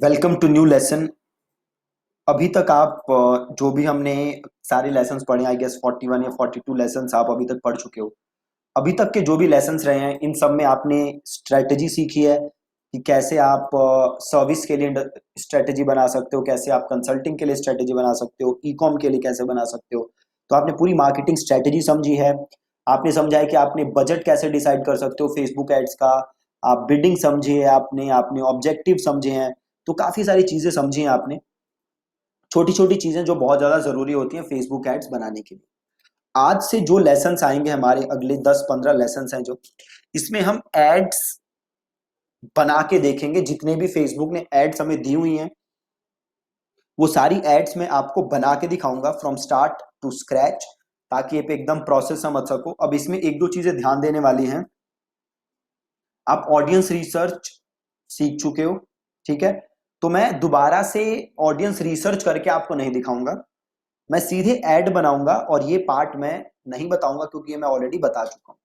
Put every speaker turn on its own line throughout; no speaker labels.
Welcome to new lesson. अभी तक आप जो भी हमने सारे लेसन्स पढ़े, आई गेस 41 या 42 लेसन्स आप अभी तक पढ़ चुके हो। अभी तक के जो भी लेसन्स रहे हैं, इन सब में आपने स्ट्रेटजी सीखी है कि कैसे आप सर्विस के लिए स्ट्रेटजी बना सकते हो, कैसे आप कंसल्टिंग के लिए स्ट्रेटजी बना सकते हो, ई कॉम के लिए कैसे बना सकते हो। तो आपने पूरी मार्केटिंग स्ट्रेटजी समझी है। आपने समझा है कि आपने बजट कैसे डिसाइड कर सकते हो फेसबुक एड्स का। आप बिडिंग समझी है, आपने आपने ऑब्जेक्टिव समझे हैं। तो काफी सारी चीजें समझी हैं आपने, छोटी छोटी चीजें जो बहुत ज्यादा जरूरी होती हैं फेसबुक एड्स बनाने के लिए। आज से जो लेसन्स आएंगे, हमारे अगले 10-15 लेसन्स हैं जो, इसमें हम एड्स बना के देखेंगे। जितने भी फेसबुक ने एड्स हमें दी हुई हैं, वो सारी एड्स मैं आपको बना के दिखाऊंगा फ्रॉम स्टार्ट टू स्क्रैच, ताकि आप एकदम प्रोसेस समझ सको। अब इसमें एक दो चीजें ध्यान देने वाली हैं। आप ऑडियंस रिसर्च सीख चुके हो, ठीक है। तो मैं दोबारा से ऑडियंस रिसर्च करके आपको नहीं दिखाऊंगा, मैं सीधे ऐड बनाऊंगा। और ये पार्ट मैं नहीं बताऊंगा क्योंकि ये मैं ऑलरेडी बता चुका हूं।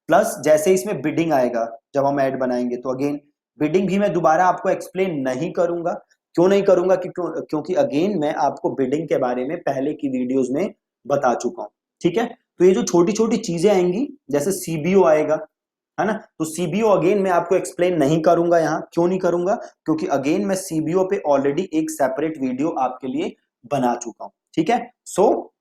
प्लस जैसे इसमें बिडिंग आएगा, जब हम ऐड बनाएंगे तो अगेन बिडिंग भी मैं दोबारा आपको एक्सप्लेन नहीं करूंगा। क्यों नहीं करूंगा क्योंकि अगेन मैं आपको बिडिंग के बारे में पहले की वीडियोस में बता चुका हूं, ठीक है। तो ये जो छोटी छोटी चीजें आएंगी, जैसे सीबीओ आएगा, है ना, तो सीबीओ अगेन मैं आपको एक्सप्लेन नहीं करूंगा यहां। क्यों नहीं करूंगा? क्योंकि अगेन मैं सीबीओ पे ऑलरेडी एक सेपरेट वीडियो आपके लिए बना चुका हूं, ठीक है। सो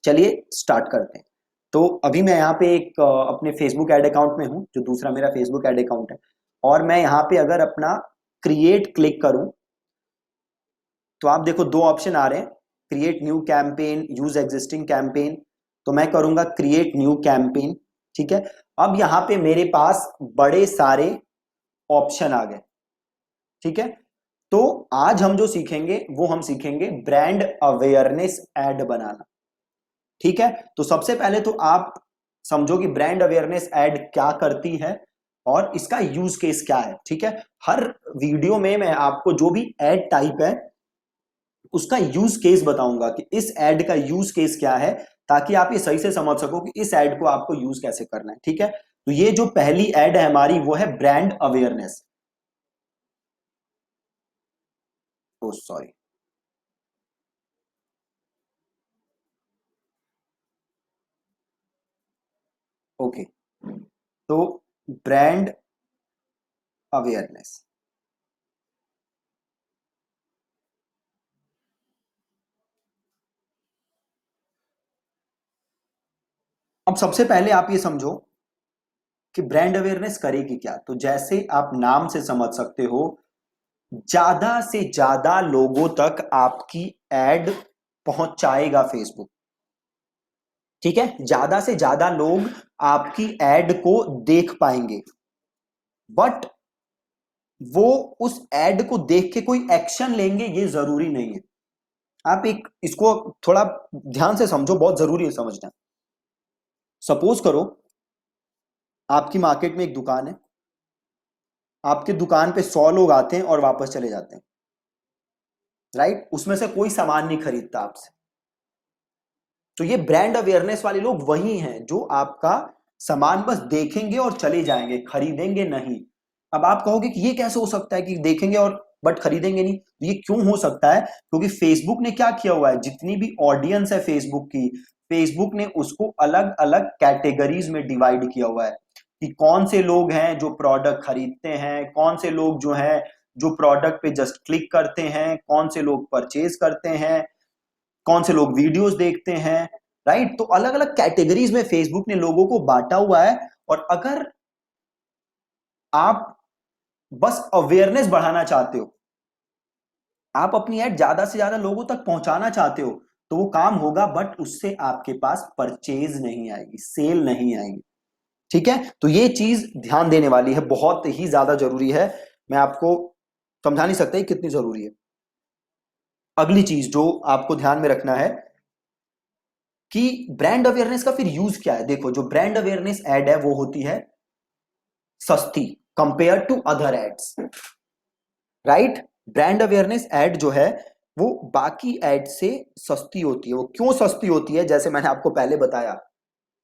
चलिए स्टार्ट करते हैं। तो अभी मैं यहाँ पे एक अपने फेसबुक एड अकाउंट में हूँ, जो दूसरा मेरा फेसबुक एड अकाउंट है। और मैं यहाँ पे अगर अपना क्रिएट क्लिक करूं, तो आप देखो दो ऑप्शन आ रहे हैं, create new campaign, use existing campaign. तो मैं करूंगा क्रिएट न्यू कैंपेन, ठीक है। अब यहाँ पे मेरे पास बड़े सारे ऑप्शन आ गए, ठीक है। तो आज हम जो सीखेंगे वो हम सीखेंगे ब्रांड अवेयरनेस एड बनाना, ठीक है। तो सबसे पहले तो आप समझो कि ब्रांड अवेयरनेस एड क्या करती है और इसका यूज केस क्या है, ठीक है। हर वीडियो में मैं आपको जो भी एड टाइप है उसका यूज केस बताऊंगा कि इस एड का यूज केस क्या है, ताकि आप ये सही से समझ सको कि इस एड को आपको यूज कैसे करना है, ठीक है। तो ये जो पहली एड है हमारी, वो है ब्रांड अवेयरनेस। ओ सॉरी, ओके। तो ब्रांड अवेयरनेस, अब सबसे पहले आप ये समझो कि ब्रांड अवेयरनेस करेगी क्या। तो जैसे आप नाम से समझ सकते हो, ज्यादा से ज्यादा लोगों तक आपकी एड पहुंचाएगा फेसबुक, ठीक है। ज्यादा से ज्यादा लोग आपकी एड को देख पाएंगे, बट वो उस एड को देख के कोई एक्शन लेंगे ये जरूरी नहीं है। आप एक इसको थोड़ा ध्यान से समझो, बहुत जरूरी है समझना। सपोज करो आपकी मार्केट में एक दुकान है, आपके दुकान पे 100 लोग आते हैं और वापस चले जाते हैं, राइट। उसमें से कोई सामान नहीं खरीदता आपसे। तो ये ब्रांड अवेयरनेस वाले लोग वही हैं जो आपका सामान बस देखेंगे और चले जाएंगे, खरीदेंगे नहीं। अब आप कहोगे कि ये कैसे हो सकता है कि देखेंगे और बट खरीदेंगे नहीं। तो ये क्यों हो सकता है? क्योंकि फेसबुक ने क्या किया हुआ है, जितनी भी ऑडियंस है फेसबुक की, फेसबुक ने उसको अलग अलग कैटेगरीज में डिवाइड किया हुआ है कि कौन से लोग हैं जो प्रोडक्ट खरीदते हैं, कौन से लोग जो हैं जो प्रोडक्ट पे जस्ट क्लिक करते हैं, कौन से लोग परचेज करते हैं, कौन से लोग वीडियोस देखते हैं, राइट। तो अलग अलग कैटेगरीज में फेसबुक ने लोगों को बांटा हुआ है। और अगर आप बस अवेयरनेस बढ़ाना चाहते हो, आप अपनी ऐड ज्यादा से ज्यादा लोगों तक पहुंचाना चाहते हो, तो वो काम होगा, बट उससे आपके पास परचेज नहीं आएगी, सेल नहीं आएगी, ठीक है। तो ये चीज ध्यान देने वाली है, बहुत ही ज्यादा जरूरी है। मैं आपको समझा नहीं सकता कितनी जरूरी है। अगली चीज जो आपको ध्यान में रखना है कि ब्रांड अवेयरनेस का फिर यूज क्या है। देखो, जो ब्रांड अवेयरनेस एड है वो होती है सस्ती compare to other ads, right. Brand awareness ad जो है वो बाकी एड से सस्ती होती है। वो क्यों सस्ती होती है? जैसे मैंने आपको पहले बताया,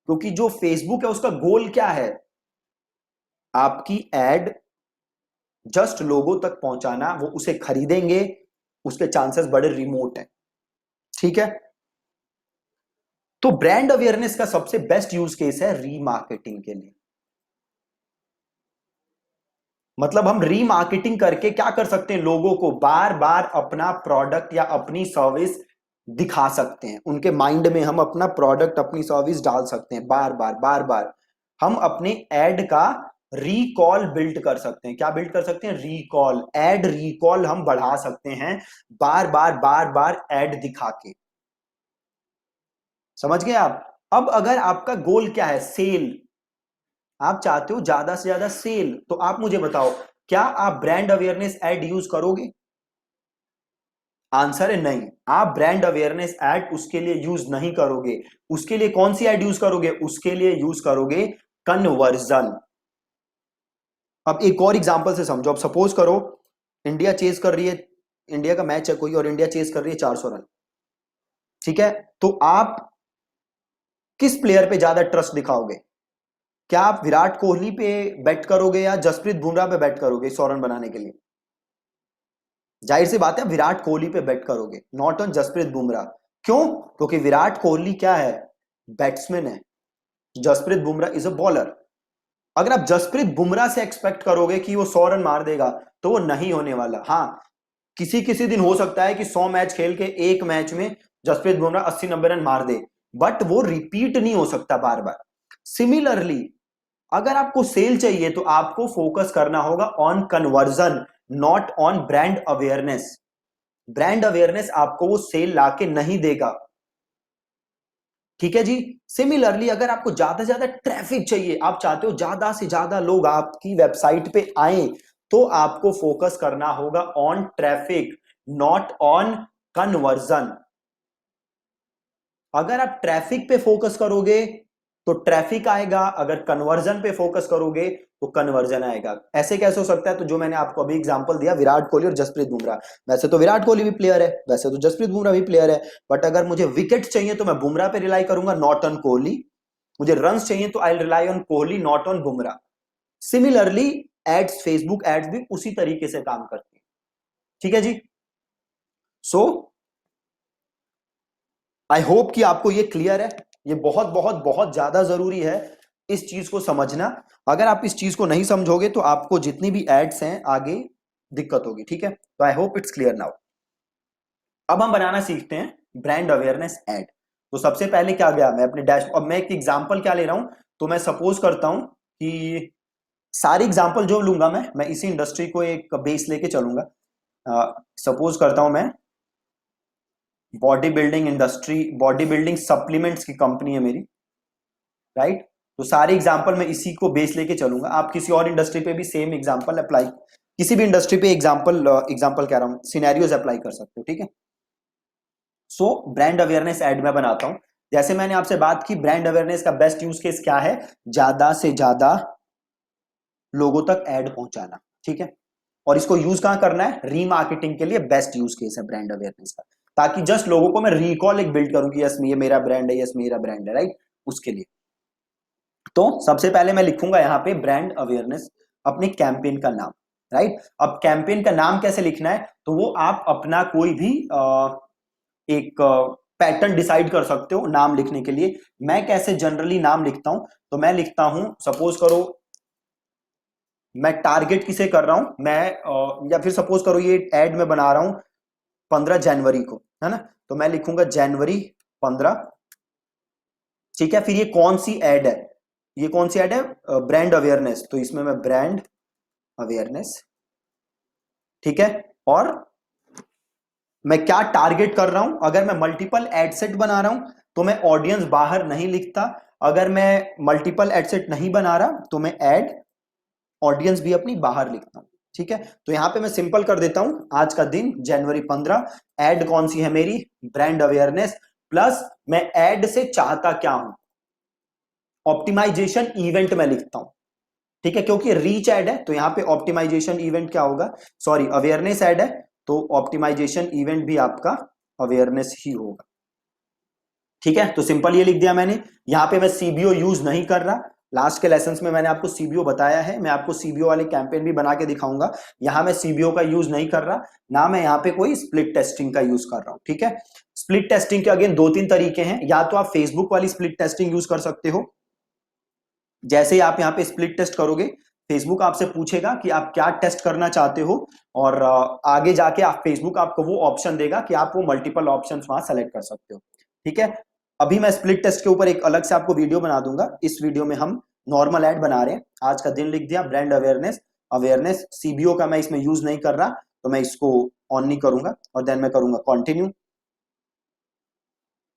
क्योंकि जो फेसबुक है उसका गोल क्या है, आपकी एड जस्ट लोगों तक पहुंचाना, वो उसे खरीदेंगे, उसके चांसेस बड़े रिमोट हैं। ठीक है, तो ब्रांड अवेयरनेस का सबसे बेस्ट यूज केस है रीमार्केटिंग के लिए। मतलब हम रीमार्केटिंग करके क्या कर सकते हैं, लोगों को बार बार अपना प्रोडक्ट या अपनी सर्विस दिखा सकते हैं, उनके माइंड में हम अपना प्रोडक्ट अपनी सर्विस डाल सकते हैं, बार बार बार बार हम अपने एड का रिकॉल बिल्ड कर सकते हैं। क्या बिल्ड कर सकते हैं, रिकॉल, एड रिकॉल हम बढ़ा सकते हैं, बार बार एड दिखा के। समझ गए आप? अब अगर आपका गोल क्या है, सेल, आप चाहते हो ज्यादा से ज्यादा सेल, तो आप मुझे बताओ, क्या आप ब्रांड अवेयरनेस एड यूज करोगे? आंसर है नहीं, आप ब्रांड अवेयरनेस एड उसके लिए यूज नहीं करोगे। उसके लिए कौन सी एड यूज करोगे, उसके लिए यूज करोगे कन्वर्जन। अब एक और एग्जांपल से समझो। अब सपोज करो इंडिया चेस कर रही है, इंडिया का मैच है कोई और इंडिया चेस कर रही है 400 रन। ठीक है, तो आप किस प्लेयर पे ज्यादा ट्रस्ट दिखाओगे? क्या आप विराट कोहली पे बेट करोगे या जसप्रीत बुमराह पे बेट करोगे 100 रन बनाने के लिए? जाहिर सी बात है विराट कोहली पे बेट करोगे, नॉट ऑन जसप्रीत बुमराह। क्यों? क्योंकि विराट कोहली क्या है, बैट्समैन है, Jasprit Bumrah is a bowler. अगर आप जसप्रीत बुमराह से एक्सपेक्ट करोगे कि वो 100 रन मार देगा, तो वो नहीं होने वाला। हाँ, किसी किसी दिन हो सकता है कि 100 मैच खेल के एक मैच में जसप्रीत बुमराह 80-90 रन मार दे, बट वो रिपीट नहीं हो सकता बार बार। सिमिलरली अगर आपको सेल चाहिए तो आपको फोकस करना होगा on conversion, not on brand awareness. Brand awareness आपको वो सेल लाके नहीं देगा। ठीक है जी। सिमिलरली अगर आपको ज्यादा से ज्यादा ट्रैफिक चाहिए, आप चाहते हो ज्यादा से ज्यादा लोग आपकी वेबसाइट पे आए, तो आपको फोकस करना होगा on traffic, not on conversion. अगर आप ट्रैफिक पे फोकस करोगे तो ट्रैफिक आएगा, अगर कन्वर्जन पे फोकस करोगे तो कन्वर्जन आएगा। ऐसे कैसे हो सकता है? तो जो मैंने आपको अभी एग्जांपल दिया, विराट कोहली और जसप्रीत बुमराह, वैसे तो विराट कोहली भी प्लेयर है, वैसे तो जसप्रीत बुमराह भी प्लेयर है, बट अगर मुझे विकेट चाहिए तो मैं बुमराह पे रिलाई करूंगा, नॉट ऑन कोहली। मुझे रन्स चाहिए तो I rely on Kohli, not on Bumrah. Similarly ads, Facebook ads भी उसी तरीके से काम करती है। ठीक है जी। सो आई होप कि आपको ये क्लियर है। ये बहुत बहुत बहुत ज्यादा जरूरी है इस चीज को समझना। अगर आप इस चीज को नहीं समझोगे तो आपको जितनी भी एड्स हैं आगे दिक्कत होगी। ठीक है, तो I hope it's clear now. अब हम बनाना सीखते हैं ब्रांड अवेयरनेस एड। तो सबसे पहले क्या गया, मैं अपने डैश, अब मैं एक एग्जांपल क्या ले रहा हूं, तो मैं सपोज करता हूं कि सारी एग्जांपल जो लूंगा मैं इसी इंडस्ट्री को एक बेस लेके चलूंगा। सपोज करता हूं मैं body building industry, body building supplements की कंपनी है मेरी, राइट। तो सारे एग्जांपल मैं इसी को बेस लेके चलूंगा। आप किसी और इंडस्ट्री पे भी सेम एग्जांपल अप्लाई, किसी भी इंडस्ट्री पे एग्जांपल कह रहा हूं, सिनेरियोज अप्लाई कर सकते हो। ठीक है। सो ब्रांड अवेयरनेस एड में बनाता हूं। जैसे मैंने आपसे बात की, ब्रांड अवेयरनेस का बेस्ट यूज केस क्या है, ज्यादा से ज्यादा लोगों तक एड पहुंचाना। ठीक है, और इसको यूज कहां करना है, रीमार्केटिंग के लिए बेस्ट यूज केस है ब्रांड अवेयरनेस का, ताकि जस्ट लोगों को मैं रिकॉल एक बिल्ड करूं कि यस ये मेरा ब्रांड है, यस मेरा ब्रांड है, राइट, उसके लिए। तो सबसे पहले मैं लिखूंगा यहां पे ब्रांड अवेयरनेस, अपने कैंपेन का नाम, राइट। अब कैंपेन का नाम कैसे लिखना है, तो वो आप अपना कोई भी एक पैटर्न डिसाइड कर सकते हो नाम लिखने के लिए। मैं कैसे जनरली नाम लिखता हूं, तो मैं लिखता हूं, सपोज करो मैं टारगेट किसे कर रहा हूं, मैं या फिर सपोज करो ये एड में बना रहा हूं 15 जनवरी को, है ना, तो मैं लिखूंगा जनवरी 15। ठीक है, फिर ये कौन सी एड है, ये कौन सी एड है, ब्रांड अवेयरनेस, तो इसमें मैं ब्रांड अवेयरनेस। ठीक है, और मैं क्या टारगेट कर रहा हूं, अगर मैं मल्टीपल एड सेट बना रहा हूं तो मैं ऑडियंस बाहर नहीं लिखता, अगर मैं मल्टीपल एड सेट नहीं बना रहा तो मैं एड ऑडियंस भी अपनी बाहर लिखता हूं। ठीक है, तो यहां पे मैं सिंपल कर देता हूं, आज का दिन जनवरी 15, एड कौन सी है मेरी, ब्रांड अवेयरनेस, प्लस मैं एड से चाहता क्या हूं, ऑप्टिमाइजेशन इवेंट में लिखता हूं। ठीक है, क्योंकि रीच एड है तो यहां पे ऑप्टिमाइजेशन इवेंट क्या होगा, सॉरी अवेयरनेस एड है तो ऑप्टिमाइजेशन इवेंट भी आपका अवेयरनेस ही होगा। ठीक है, तो सिंपल ये लिख दिया मैंने। यहां पे मैं सीबीओ यूज नहीं कर रहा, लास्ट के लेसन्स में मैंने आपको सीबीओ बताया है, मैं आपको सीबीओ वाले कैंपेन भी बना के दिखाऊंगा। यहाँ मैं सीबीओ का यूज नहीं कर रहा, ना मैं यहाँ पे कोई स्प्लिट टेस्टिंग का यूज कर रहा हूँ, ठीक है। स्प्लिट टेस्टिंग के अगेन दो तीन तरीके हैं, या तो आप फेसबुक वाली स्प्लिट टेस्टिंग यूज कर सकते हो। जैसे ही आप यहाँ पे स्प्लिट टेस्ट करोगे, फेसबुक आपसे पूछेगा कि आप क्या टेस्ट करना चाहते हो, और आगे जाके आप फेसबुक आपको वो ऑप्शन देगा कि आप वो मल्टीपल ऑप्शंस वहां सेलेक्ट कर सकते हो, ठीक है। अभी मैं स्प्लिट टेस्ट के ऊपर एक अलग से आपको वीडियो बना दूंगा। इस वीडियो में हम नॉर्मल ऐड बना रहे हैं, आज का दिन लिख दिया, ब्रांड अवेयरनेस, अवेयरनेस सीबीओ का मैं इसमें यूज नहीं कर रहा, तो मैं इसको ऑन नहीं करूंगा, और देन मैं करूंगा कंटिन्यू,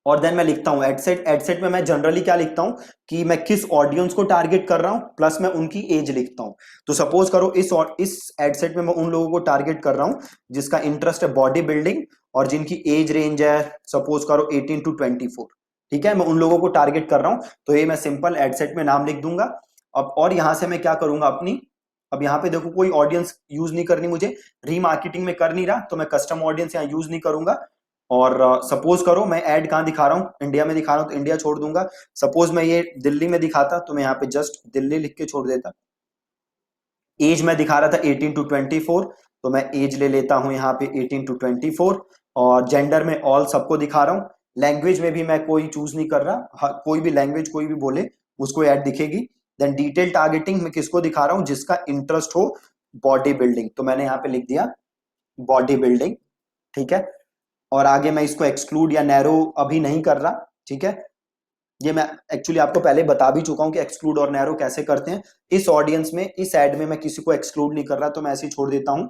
और देन मैं लिखता हूं एडसेट। एडसेट में मैं जनरली क्या लिखता हूं कि मैं किस ऑडियंस को टारगेट कर रहा हूं, प्लस मैं उनकी एज लिखता हूं। तो सपोज करो इस एडसेट में मैं उन लोगों को टारगेट कर रहा हूं जिसका इंटरेस्ट है बॉडी बिल्डिंग, और जिनकी एज रेंज है सपोज करो 18 टू 24, ठीक है, मैं उन लोगों को टारगेट कर रहा हूं। तो ये मैं सिंपल एडसेट में नाम लिख दूंगा। अब और यहां से मैं क्या करूंगा अपनी, अब यहाँ पे देखो कोई ऑडियंस यूज नहीं करनी मुझे, रीमार्केटिंग में कर नहीं रहा, तो मैं कस्टम ऑडियंस यहाँ यूज नहीं करूंगा। और सपोज करो मैं ऐड कहाँ दिखा रहा हूँ, इंडिया में दिखा रहा हूँ तो इंडिया छोड़ दूंगा। सपोज मैं ये दिल्ली में दिखाता तो मैं यहाँ पे जस्ट दिल्ली लिख के छोड़ देता। एज मैं दिखा रहा था 18 टू 24, तो मैं एज ले लेता हूँ यहाँ पे 18 टू 24, और जेंडर में ऑल सबको दिखा रहा हूँ। लैंग्वेज में भी मैं कोई चूज नहीं कर रहा, कोई भी लैंग्वेज कोई भी बोले उसको ऐड दिखेगी। देन डिटेल टारगेटिंग में किसको दिखा रहा हूँ, जिसका इंटरेस्ट हो बॉडी बिल्डिंग, तो मैंने यहाँ पे लिख दिया बॉडी बिल्डिंग, ठीक है। और आगे मैं इसको एक्सक्लूड या नैरो अभी नहीं कर रहा, ठीक है। ये मैं एक्चुअली आपको पहले बता भी चुका हूं कि एक्सक्लूड और नैरो कैसे करते हैं। इस ऑडियंस में, इस एड में मैं किसी को एक्सक्लूड नहीं कर रहा, तो मैं ऐसे ही छोड़ देता हूं।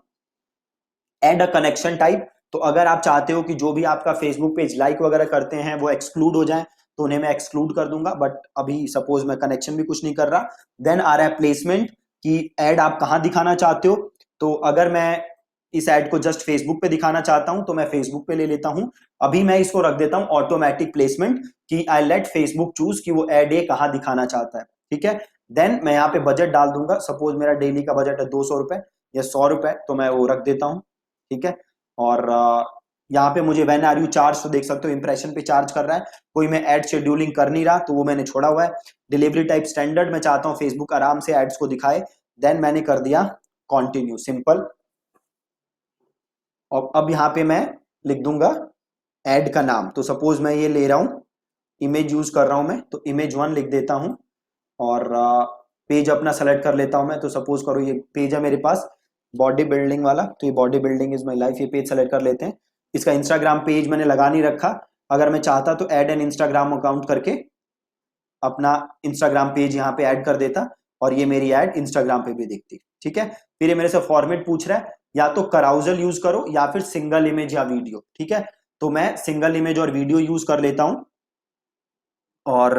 एड अ कनेक्शन टाइप, तो अगर आप चाहते हो कि जो भी आपका फेसबुक पेज लाइक वगैरह करते हैं वो एक्सक्लूड हो जाए, तो उन्हें मैं एक्सक्लूड कर दूंगा, बट अभी सपोज मैं कनेक्शन भी कुछ नहीं कर रहा। देन आ रहा है प्लेसमेंट, कि एड आप कहां दिखाना चाहते हो। तो अगर मैं इस एड को जस्ट फेसबुक पे दिखाना चाहता हूं तो मैं फेसबुक पे ले लेता हूं। अभी मैं इसको रख देता हूं ऑटोमेटिक प्लेसमेंट, कि आई लेट फेसबुक चूज कि वो एड ये कहां दिखाना चाहता है, ठीक है। देन मैं यहाँ पे बजट डाल दूंगा, सपोज मेरा डेली का बजट है 200 रुपए या 100 रुपए, तो मैं वो रख देता हूँ, ठीक है। और यहाँ पे मुझे व्हेन आर यू चार्ज, तो देख सकते हो इंप्रेशन पे चार्ज कर रहा है, कोई मैं एड शेड्यूलिंग कर नहीं रहा, तो वो मैंने छोड़ा हुआ है। डिलीवरी टाइप स्टैंडर्ड, मैं चाहता हूँ फेसबुक आराम से एड्स को दिखाए, देन मैंने कर दिया कॉन्टिन्यू, सिंपल। और अब यहाँ पे मैं लिख दूंगा एड का नाम, तो सपोज मैं ये ले रहा हूँ, इमेज यूज कर रहा हूं मैं, तो इमेज 1 लिख देता हूं। और पेज अपना सेलेक्ट कर लेता हूं मैं, तो सपोज करो ये पेज है मेरे पास बॉडी बिल्डिंग वाला, तो ये body building is my life, ये पेज सेलेक्ट कर लेते हैं। इसका इंस्टाग्राम पेज मैंने लगा नहीं रखा, अगर मैं चाहता तो ऐड एन इंस्टाग्राम अकाउंट करके अपना इंस्टाग्राम पेज यहाँ पे ऐड कर देता, और ये मेरी ऐड इंस्टाग्राम पे भी दिखती, ठीक है। फिर ये मेरे से फॉर्मेट पूछ रहा है, या तो कराउजल यूज करो या फिर सिंगल इमेज या वीडियो, ठीक है। तो मैं सिंगल इमेज और वीडियो यूज कर लेता हूं, और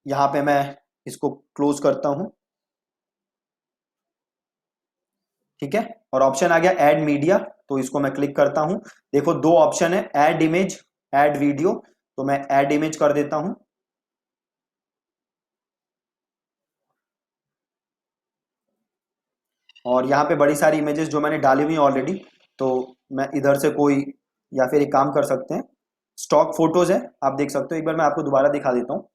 यहाँ पे मैं इसको क्लोज करता हूं, ठीक है। और ऑप्शन आ गया ऐड मीडिया, तो इसको मैं क्लिक करता हूं। देखो दो ऑप्शन है, ऐड इमेज, ऐड वीडियो, तो मैं ऐड इमेज कर देता हूं। और यहाँ पे बड़ी सारी इमेजेस जो मैंने डाली हुई ऑलरेडी, तो मैं इधर से कोई, या फिर एक काम कर सकते हैं, स्टॉक फोटोज है, आप देख सकते हो। एक बार मैं आपको दोबारा दिखा देता हूँ।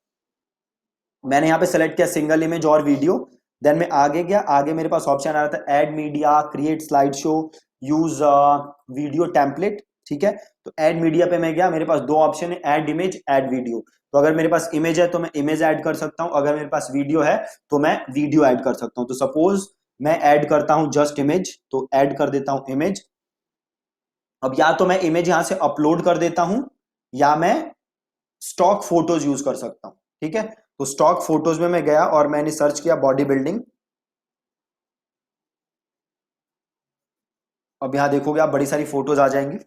मैंने यहाँ पे सेलेक्ट किया सिंगल इमेज और वीडियो, देन मैं आगे गया, आगे मेरे पास ऑप्शन आ रहा था add media, create slide show, use video template, ठीक है। तो ऐड मीडिया पे मैं गया, मेरे पास दो ऑप्शन है, ऐड इमेज, ऐड वीडियो। तो अगर मेरे पास इमेज है तो मैं इमेज ऐड कर सकता हूँ, अगर मेरे पास वीडियो है तो मैं वीडियो ऐड कर सकता हूँ। तो सपोज मैं ऐड करता हूँ जस्ट इमेज, तो ऐड कर देता हूँ इमेज। अब या तो मैं इमेज यहां से अपलोड कर देता हूं, या मैं स्टॉक फोटोज यूज कर सकता हूं, ठीक है। तो स्टॉक फोटोज में मैं गया और मैंने सर्च किया बॉडी बिल्डिंग। अब यहां देखोगे आप बड़ी सारी फोटोज आ जाएंगी,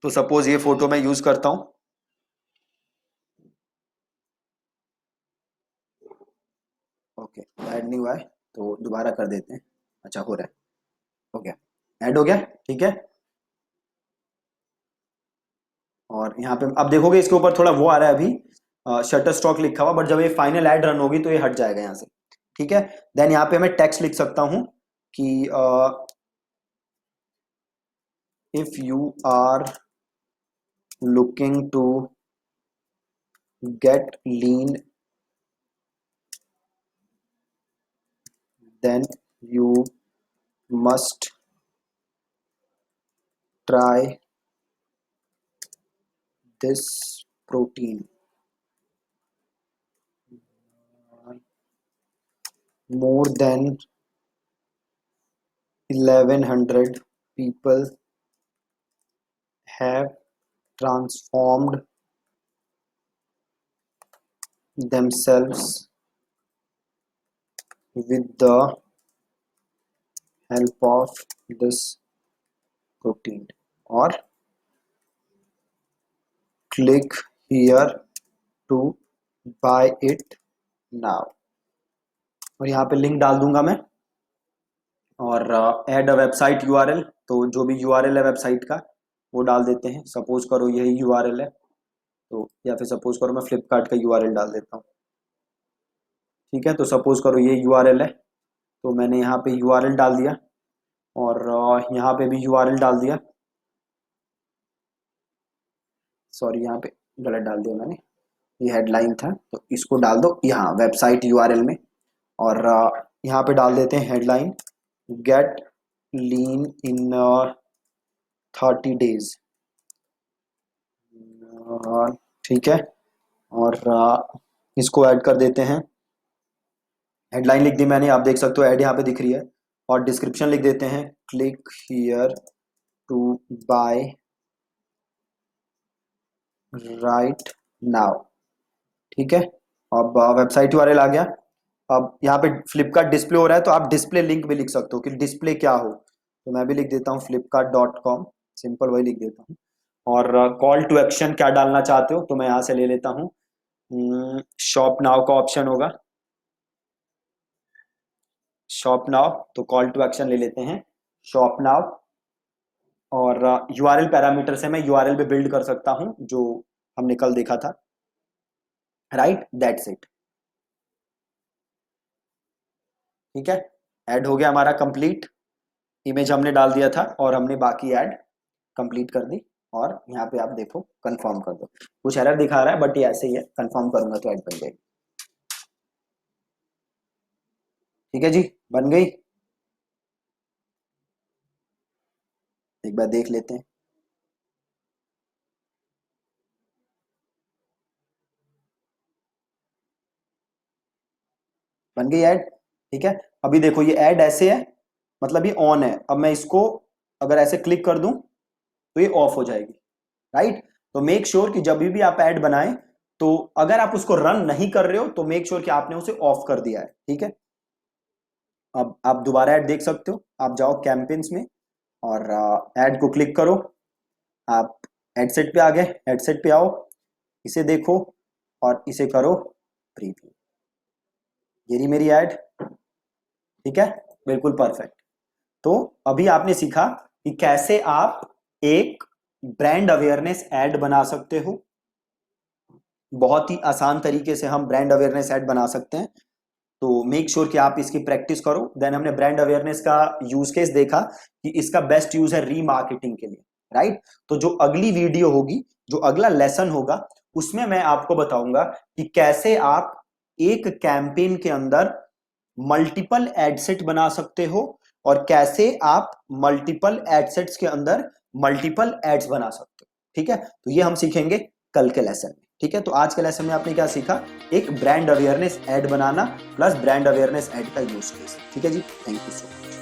तो सपोज ये फोटो मैं यूज करता हूं, ओके ऐड नहीं हुआ है, तो दोबारा कर देते हैं। अच्छा हो रहा है, हो गया, ऐड हो गया, ठीक है। और यहाँ पे अब देखोगे इसके ऊपर थोड़ा वो आ रहा है अभी, शटर स्टॉक लिखा हुआ, बट जब ये फाइनल ऐड रन होगी तो ये हट जाएगा यहाँ से, ठीक है। देन यहाँ पे मैं टेक्स्ट लिख सकता हूं कि if you are looking to get lean then you must try this protein. More than 1100 people have transformed themselves with the help of this protein, or click here to buy it now. और यहाँ पे link डाल दूंगा मैं, और add a website URL, तो जो भी यूआरएल है वेबसाइट का वो डाल देते हैं। सपोज करो यही यूआरएल है, तो या फिर सपोज करो मैं फ्लिपकार्ट का यूआरएल डाल देता हूँ। ठीक है, तो सपोज करो ये यूआरएल है, तो मैंने यहाँ पे यूआरएल डाल दिया, और यहाँ पे भी यूआरएल डाल दिया। सॉरी, यहाँ पे गलत डाल दिया मैंने, ये हेडलाइन था, तो इसको डाल दो यहाँ वेबसाइट यूआरएल में, और यहाँ पे डाल देते हैं हेडलाइन, गेट लीन इन 30 days। ठीक है, और इसको ऐड कर देते हैं। हेडलाइन लिख दी मैंने, आप देख सकते हो ऐड यहाँ पे दिख रही है, और डिस्क्रिप्शन लिख देते हैं, click here to buy right now. ठीक है, अब वेबसाइट यूआरएल आ गया। अब यहाँ पे फ्लिपकार्ट डिस्प्ले हो रहा है, तो आप डिस्प्ले लिंक भी लिख सकते हो कि डिस्प्ले क्या हो, तो मैं भी लिख देता हूँ flipkart.com, सिंपल वही लिख देता हूँ। और कॉल टू एक्शन क्या डालना चाहते हो, तो मैं यहाँ से ले लेता हूँ शॉप नाउ का ऑप्शन होगा, शॉप नाउ, तो कॉल टू एक्शन ले लेते हैं शॉप नाउ, और यूआरएल पैरामीटर से मैं यूआरएल पे बिल्ड कर सकता हूँ जो हमने कल देखा था। Right, that's it. ठीक है, ऐड हो गया हमारा कंप्लीट, इमेज हमने डाल दिया था और हमने बाकी ऐड कंप्लीट कर दी, और यहाँ पे आप देखो कंफर्म कर दो। कुछ एरर दिखा रहा है बट ये ऐसे ही है, कंफर्म करूंगा तो ऐड बन जाएगी। ठीक है जी, बन गई, एक बार देख लेते हैं। बन गई ऐड। ठीक है, अभी देखो ये ऐड ऐसे है, मतलब ये ऑन है। अब मैं इसको अगर ऐसे क्लिक कर दूं तो ये ऑफ हो जाएगी। राइट, तो मेक श्योर कि जब भी आप ऐड बनाएं, तो अगर आप उसको रन नहीं कर रहे हो तो मेक श्योर कि आपने उसे ऑफ कर दिया है। ठीक है, अब आप दोबारा ऐड देख सकते हो, आप जाओ कैंपेन्स में और ऐड को क्लिक करो, आप एडसेट पे आ गए, एडसेट पे आओ, इसे देखो और इसे करो प्रीव्यू। ये रही मेरी ऐड। ठीक है, बिल्कुल परफेक्ट। तो अभी आपने सीखा कि कैसे आप एक ब्रांड अवेयरनेस ऐड बना सकते हो। बहुत ही आसान तरीके से हम ब्रांड अवेयरनेस ऐड बना सकते हैं, तो मेक श्योर कि आप इसकी प्रैक्टिस करो। देन हमने ब्रांड अवेयरनेस का यूज केस देखा कि इसका बेस्ट यूज है रीमार्केटिंग के लिए। राइट, तो जो अगली वीडियो होगी, जो अगला लेसन होगा, उसमें मैं आपको बताऊंगा कि कैसे आप एक कैंपेन के अंदर मल्टीपल एडसेट बना सकते हो, और कैसे आप मल्टीपल एडसेट्स के अंदर मल्टीपल एड्स बना सकते हो। ठीक है, तो ये हम सीखेंगे कल के लेसन में। ठीक है, तो आज के लेसन में आपने क्या सीखा, एक ब्रांड अवेयरनेस ऐड बनाना प्लस ब्रांड अवेयरनेस ऐड का यूज केस। ठीक है जी, थैंक यू सो मच।